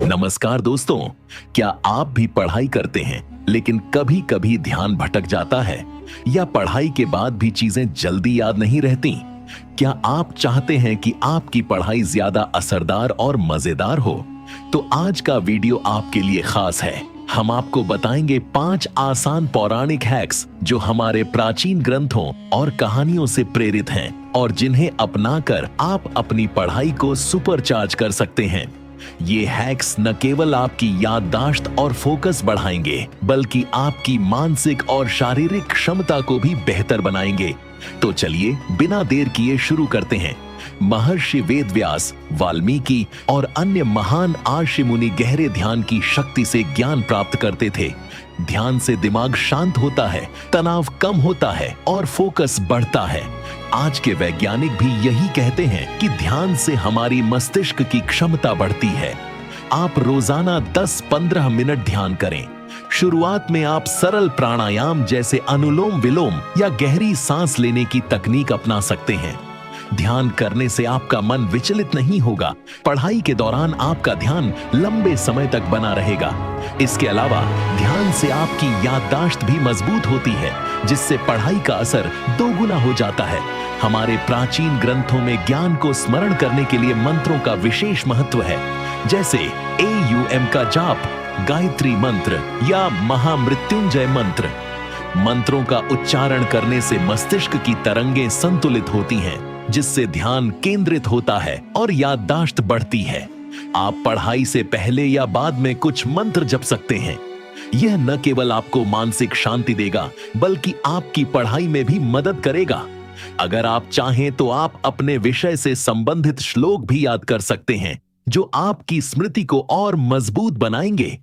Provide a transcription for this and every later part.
नमस्कार दोस्तों, क्या आप भी पढ़ाई करते हैं लेकिन कभी कभी ध्यान भटक जाता है या पढ़ाई के बाद भी चीजें जल्दी याद नहीं रहती? क्या आप चाहते हैं कि आपकी पढ़ाई ज्यादा असरदार और मजेदार हो? तो आज का वीडियो आपके लिए खास है। हम आपको बताएंगे 5 आसान पौराणिक हैक्स जो हमारे प्राचीन ग्रंथों और कहानियों से प्रेरित हैं और जिन्हें अपनाकर आप अपनी पढ़ाई को सुपरचार्ज कर सकते हैं। ये हैक्स न केवल आपकी याददाश्त और फोकस बढ़ाएंगे बल्कि आपकी मानसिक और शारीरिक क्षमता को भी बेहतर बनाएंगे। तो चलिए बिना देर किए शुरू करते हैं। महर्षि वेदव्यास, वाल्मीकि और अन्य महान आर्षि मुनि गहरे ध्यान की शक्ति से ज्ञान प्राप्त करते थे। ध्यान से दिमाग शांत होता है, तनाव कम होता है और फोकस बढ़ता है। आज के वैज्ञानिक भी यही कहते हैं कि ध्यान से हमारी मस्तिष्क की क्षमता बढ़ती है। आप रोजाना 10-15 मिनट ध्यान करें। शुरुआत में आप सरल प्राणायाम जैसे अनुलोम विलोम या गहरी सांस लेने की तकनीक अपना सकते हैं। ध्यान करने से आपका मन विचलित नहीं होगा। पढ़ाई के दौरान आपका ध्यान लंबे समय तक बना रहेगा। इसके अलावा ध्यान से आपकी याददाश्त भी मजबूत होती है, जिससे पढ़ाई का असर दोगुना हो जाता है। हमारे प्राचीन ग्रंथों में ज्ञान को स्मरण करने के लिए मंत्रों का विशेष महत्व है, जैसे AUM का जाप, गायत्री मंत्र या महामृत्युंजय मंत्र। मंत्रों का उच्चारण करने से मस्तिष्क की तरंगें संतुलित होती हैं, जिससे ध्यान केंद्रित होता है और याददाश्त बढ़ती है। आप पढ़ाई से पहले या बाद में कुछ मंत्र जप सकते हैं। यह न केवल आपको मानसिक शांति देगा बल्कि आपकी पढ़ाई में भी मदद करेगा। अगर आप चाहें तो आप अपने विषय से संबंधित श्लोक भी याद कर सकते हैं, जो आपकी स्मृति को और मजबूत बनाएंगे।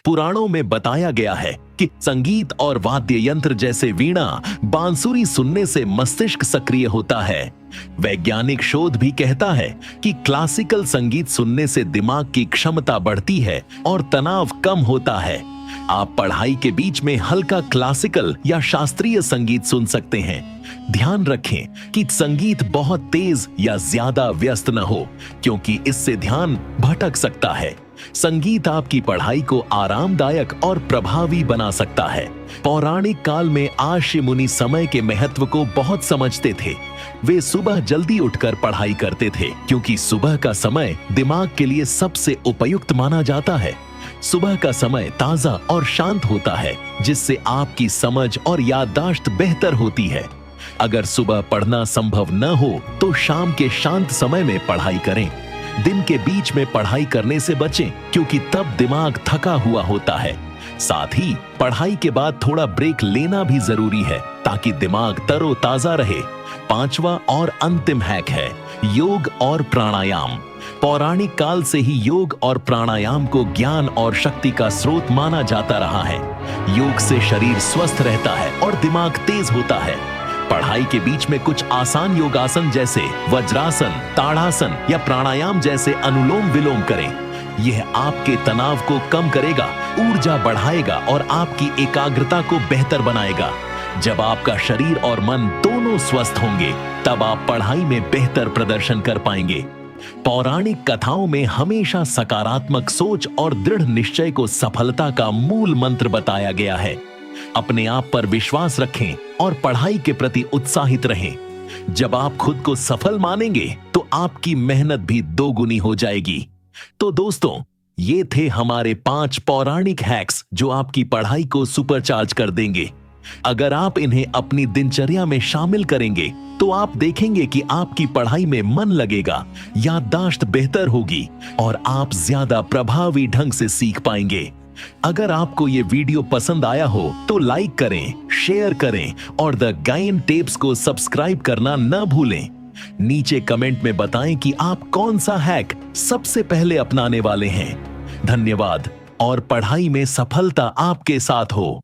पुराणों में बताया गया है कि संगीत और वाद्य यंत्र जैसे वीणा, बांसुरी सुनने से मस्तिष्क सक्रिय होता है। वैज्ञानिक शोध भी कहता है कि क्लासिकल संगीत सुनने से दिमाग की क्षमता बढ़ती है और तनाव कम होता है। आप पढ़ाई के बीच में हल्का क्लासिकल या शास्त्रीय संगीत सुन सकते हैं। ध्यान रखें कि संगीत बहुत तेज या ज्यादा व्यस्त न हो, क्योंकि इससे ध्यान भटक सकता है। संगीत आपकी पढ़ाई को आरामदायक और प्रभावी बना सकता है। पौराणिक काल में आर्षि मुनि समय के महत्व को बहुत समझते थे। वे सुबह जल्दी उठकर पढ़ाई करते थे, क्योंकि सुबह का समय दिमाग के लिए सबसे उपयुक्त माना जाता है। सुबह का समय ताजा और शांत होता है, जिससे आपकी समझ और याददाश्त बेहतर होती है। अगर सुबह पढ़ना संभव न हो तो शाम के शांत समय में पढ़ाई करें। दिन के बीच में पढ़ाई करने से बचें, क्योंकि तब दिमाग थका हुआ होता है। साथ ही पढ़ाई के बाद थोड़ा ब्रेक लेना भी जरूरी है, ताकि दिमाग तरोताजा रहे। 5वां और अंतिम हैक है योग और प्राणायाम। पौराणिक काल से ही योग और प्राणायाम को ज्ञान और शक्ति का स्रोत माना जाता रहा है। योग से शरीर स्वस्थ रहता है और दिमाग तेज होता है। पढ़ाई के बीच में कुछ आसान योगासन जैसे वज्रासन, ताड़ासन या प्राणायाम जैसे अनुलोम विलोम करें। यह आपके तनाव को कम करेगा, ऊर्जा बढ़ाएगा और आपकी एकाग्रता को बेहतर बनाएगा। जब आपका शरीर और मन दोनों स्वस्थ होंगे, तब आप पढ़ाई में बेहतर प्रदर्शन कर पाएंगे। पौराणिक कथाओं में हमेशा सकारात्मक सोच और दृढ़ निश्चय को सफलता का मूल मंत्र बताया गया है। अपने आप पर विश्वास रखें और पढ़ाई के प्रति उत्साहित रहें। जब आप खुद को सफल मानेंगे तो आपकी मेहनत भी दोगुनी हो जाएगी। तो दोस्तों, ये थे हमारे 5 पौराणिक हैक्स जो आपकी पढ़ाई को सुपरचार्ज कर देंगे। अगर आप इन्हें अपनी दिनचर्या में शामिल करेंगे तो आप देखेंगे कि आपकी पढ़ाई में मन लगेगा, याददाश्त बेहतर होगी और आप ज्यादा प्रभावी ढंग से सीख पाएंगे। अगर आपको ये वीडियो पसंद आया हो तो लाइक करें, शेयर करें और द गाइन टिप्स को सब्सक्राइब करना न भूलें। नीचे कमेंट में बताएं कि आप कौन सा हैक सबसे पहले अपनाने वाले हैं। धन्यवाद और पढ़ाई में सफलता आपके साथ हो।